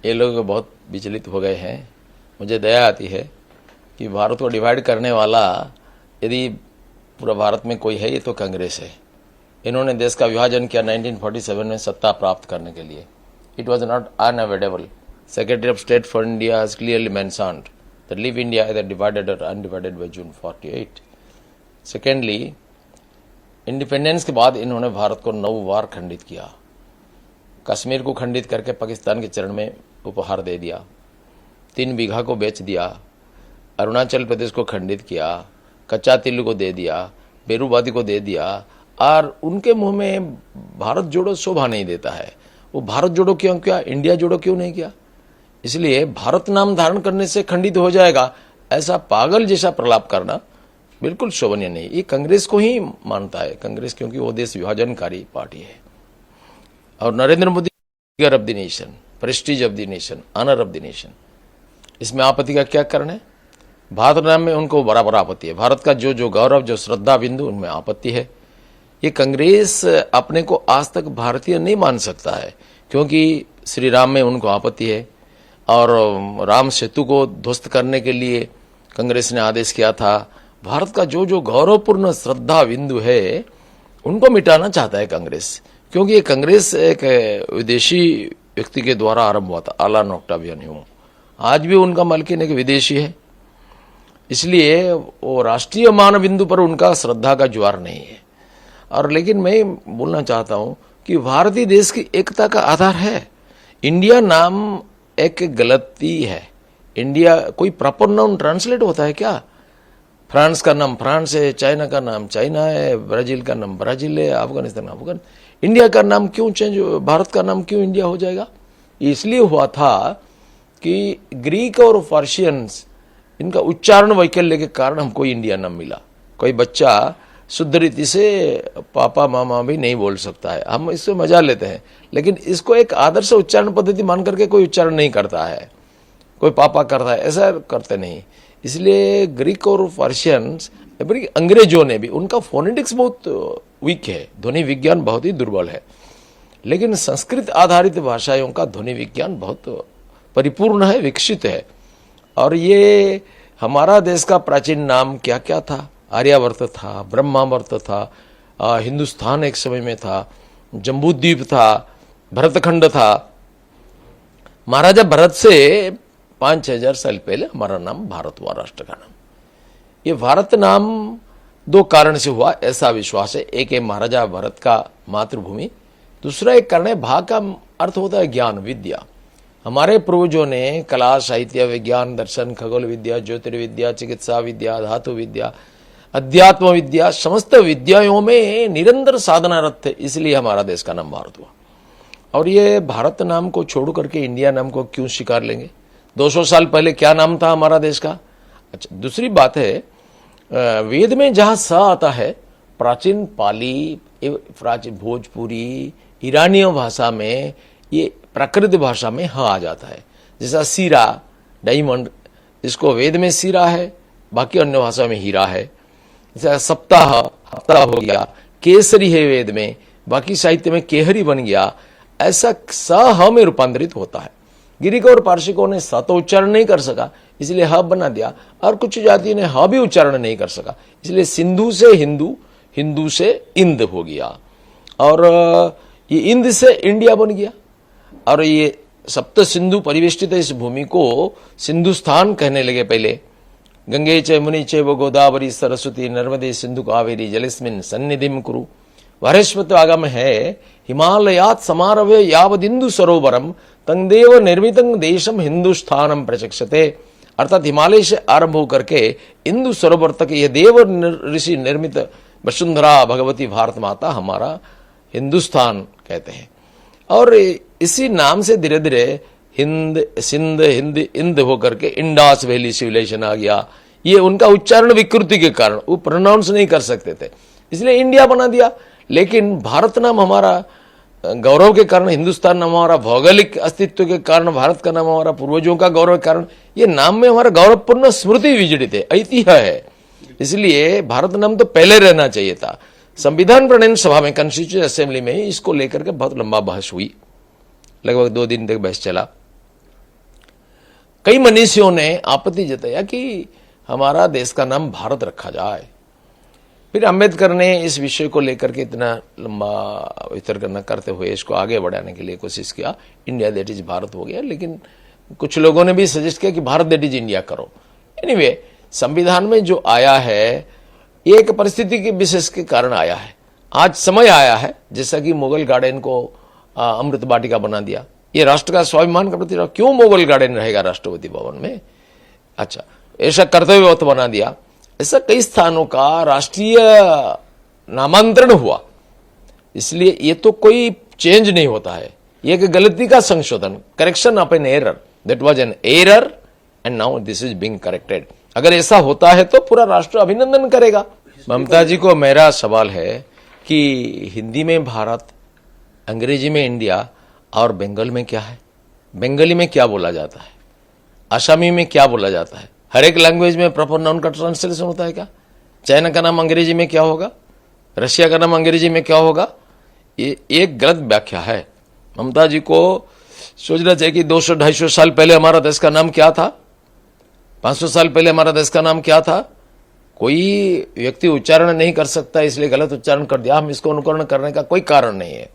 ये लोग बहुत विचलित हो गए हैं। मुझे दया आती है कि भारत को डिवाइड करने वाला यदि पूरा भारत में कोई है ये तो कांग्रेस है। इन्होंने देश का विभाजन किया 1947 में सत्ता प्राप्त करने के लिए। It was not unavoidable. Secretary of state for India has clearly mentioned that leave India either divided or undivided by June 48। Secondly, independence के बाद इन्होंने भारत को 9 बार खंडित किया। कश्मीर को खंडित करके पाकिस्तान के चरण में उपहार दे दिया, 3 बीघा को बेच दिया, अरुणाचल प्रदेश को खंडित किया, कच्चा तिल्लू को दे दिया, बेरूवादी को दे दिया, और उनके मुंह में भारत जोड़ो शोभा नहीं देता है। वो भारत जोड़ो क्यों किया, इंडिया जोड़ो क्यों नहीं किया? इसलिए भारत नाम धारण करने से खंडित हो जाएगा, ऐसा पागल जैसा प्रलाप करना बिल्कुल शोभनीय नहीं। ये कांग्रेस को ही मानता है, कांग्रेस, क्योंकि वो देश विभाजनकारी पार्टी है। और Narendra Modi figure of the nation, prestige of the nation, honour of the nation, इसमें आपत्ति का क्या कारण है? भारत नाम में उनको बराबर आपत्ति है। भारत का जो गौरव, जो श्रद्धा बिंदु, उनमें आपत्ति है। ये कांग्रेस अपने को आज तक भारतीय नहीं मान सकता है, क्योंकि श्री राम में उनको आपत्ति है और राम सेतु को ध्वस्त करने के लिए कांग्रेस ने आदेश किया था। भारत का जो गौरवपूर्ण श्रद्धा बिंदु है उनको मिटाना चाहता है कांग्रेस, क्योंकि ये कांग्रेस एक विदेशी व्यक्ति के द्वारा आरंभ हुआ था, आलान ऑक्टावियन ह्यूम। आज भी उनका मालकिन एक विदेशी है, इसलिए वो राष्ट्रीय मान बिंदु पर उनका श्रद्धा का ज्वार नहीं है। और लेकिन मैं बोलना चाहता हूं कि भारतीय देश की एकता का आधार है। इंडिया नाम एक गलती है। इंडिया कोई प्रॉपर नाउन ट्रांसलेट होता है क्या? फ्रांस का नाम फ्रांस है, चाइना का नाम चाइना है, ब्राजील का नाम ब्राजील है, अफगानिस्तान अफगान। इंडिया का नाम क्यों चेंज, भारत का नाम क्यों इंडिया हो जाएगा? इसलिए हुआ था कि ग्रीक और पर्शियंस, इनका उच्चारण वैकल्य के कारण हमको इंडिया नाम मिला। कोई बच्चा शुद्ध रीति से पापा मामा भी नहीं बोल सकता है, हम इससे मजा लेते हैं, लेकिन इसको एक आदर्श उच्चारण पद्धति मान करके कोई उच्चारण नहीं करता है। कोई पापा करता है, ऐसा करते नहीं। इसलिए ग्रीक और पर्शियंस, अंग्रेजों ने भी, उनका फोनेटिक्स बहुत वीक है, ध्वनि विज्ञान बहुत ही दुर्बल है। लेकिन संस्कृत आधारित भाषाओं का ध्वनि विज्ञान बहुत परिपूर्ण है, विकसित है। और ये हमारा देश का प्राचीन नाम क्या क्या था? आर्यावर्त था, ब्रह्मावर्त था, हिंदुस्तान एक समय में था, जम्बूद्वीप था, भरतखंड था। महाराजा भरत से 5-6 हजार साल पहले हमारा नाम भारत हुआ, राष्ट्र का नाम। ये भारत नाम 2 कारण से हुआ, ऐसा विश्वास है। एक है महाराजा भरत का मातृभूमि, दूसरा एक कारण है भा का अर्थ होता है ज्ञान, विद्या। हमारे पूर्वजों ने कला, साहित्य, विज्ञान, दर्शन, खगोल विद्या, ज्योतिर्विद्या, चिकित्सा विद्या, धातु विद्या, अध्यात्म विद्या, समस्त विद्याओं में निरंतर साधनारत थे, इसलिए हमारा देश का नाम भारत हुआ। और ये भारत नाम को छोड़ करके इंडिया नाम को क्यों स्वीकार लेंगे? 200 साल पहले क्या नाम था हमारा देश का? अच्छा, दूसरी बात है, वेद में जहां स आता है, प्राचीन पाली, प्राचीन भोजपुरी, ईरानीय भाषा में, ये प्राकृत भाषा में ह आ जाता है। जैसा सीरा, डायमंड, इसको वेद में सीरा है, बाकी अन्य भाषा में हीरा है। जैसा सप्ताह, हफ्ता हो गया, केसरी है वेद में, बाकी साहित्य में केहरी बन गया। ऐसा स ह में रूपांतरित होता है। ग्रीक और पारसिकों ने स तो उच्चारण नहीं कर सका, इसलिए ह बना दिया, और कुछ जातियों ने ह भी उच्चारण नहीं कर सका, इसलिए सिंधु से हिंदू, हिंदू से इंद हो गया, और ये इंद से इंडिया बन गया। और ये सप्त सिंधु परिवेष्टित इस भूमि को सिंधुस्तान कहने लगे पहले। गंगे च मुनि चैव गोदावरी सरस्वती नर्मदे सिंधु कावेरी जलेस्मिन् सन्निधिं कुरु। वारेश्वत आगम है, हिमालयात् समारभ्य यावदिन्दु सरोवरम तंगदेव निर्मितं देशम हिंदुस्थानम प्रचक्षते। अर्थात हिमालय से आरंभ होकर के इंदु सरोवर तक ये देव ऋषि निर्मित वसुंधरा भगवती भारत माता हमारा हिंदुस्तान कहते हैं। और इसी नाम से धीरे धीरे हिंद, सिंध, हिंद, इंद होकर के इंडास वैली सिविलाइजेशन आ गया। ये उनका उच्चारण विकृति के कारण वो प्रोनाउंस नहीं कर सकते थे, इसलिए इंडिया बना दिया। लेकिन भारत नाम हमारा गौरव के कारण, हिंदुस्तान नाम हमारा भौगोलिक अस्तित्व के कारण, भारत का नाम हमारा पूर्वजों का गौरव के कारण, ये नाम में हमारा गौरवपूर्ण स्मृति विजड़ित है, ऐतिह्य है। इसलिए भारत नाम तो पहले रहना चाहिए था। संविधान प्रणयन सभा में, कॉन्स्टिट्यूशन असेंबली में इसको लेकर के बहुत लंबा बहस हुई, लगभग 2 दिन तक बहस चला। कई मनीषियों ने आपत्ति जताया कि हमारा देश का नाम भारत रखा जाए। फिर अंबेडकर ने इस विषय को लेकर के इतना लंबा वितर्क करते हुए इसको आगे बढ़ाने के लिए कोशिश किया, इंडिया दैट इज भारत हो गया। लेकिन कुछ लोगों ने भी सजेस्ट किया कि भारत दैट इज इंडिया करो। एनीवे, संविधान में जो आया है ये एक परिस्थिति के विशेष के कारण आया है। आज समय आया है, जैसा कि मुगल गार्डन को अमृत वाटिका बना दिया, ये राष्ट्र का स्वाभिमान का प्रतीक। क्यों मुगल गार्डन रहेगा राष्ट्रपति भवन में? अच्छा, ऐसा कर्तव्यवत बना दिया। ऐसा कई स्थानों का राष्ट्रीय नामांतरण हुआ, इसलिए ये तो कोई चेंज नहीं होता है, ये एक गलती का संशोधन, correction of an error, that was an error and now this is being corrected. अगर ऐसा होता है तो पूरा राष्ट्र अभिनंदन करेगा। ममता जी को मेरा सवाल है कि हिंदी में भारत, अंग्रेजी में इंडिया और बंगाल में क्या है? बंगाली में क्या बोला जाता है? असमी में क्या बोला जाता है? हर एक लैंग्वेज में प्रॉपर नाउन का ट्रांसलेशन होता है क्या? चाइना का नाम अंग्रेजी में क्या होगा? रशिया का नाम अंग्रेजी में क्या होगा? ये एक गलत व्याख्या है। ममता जी को सोचना चाहिए कि 200-250 साल पहले हमारा देश का नाम क्या था, 500 साल पहले हमारा देश का नाम क्या था। कोई व्यक्ति उच्चारण नहीं कर सकता इसलिए गलत उच्चारण कर दिया, हम इसको अनुकरण करने का कोई कारण नहीं है।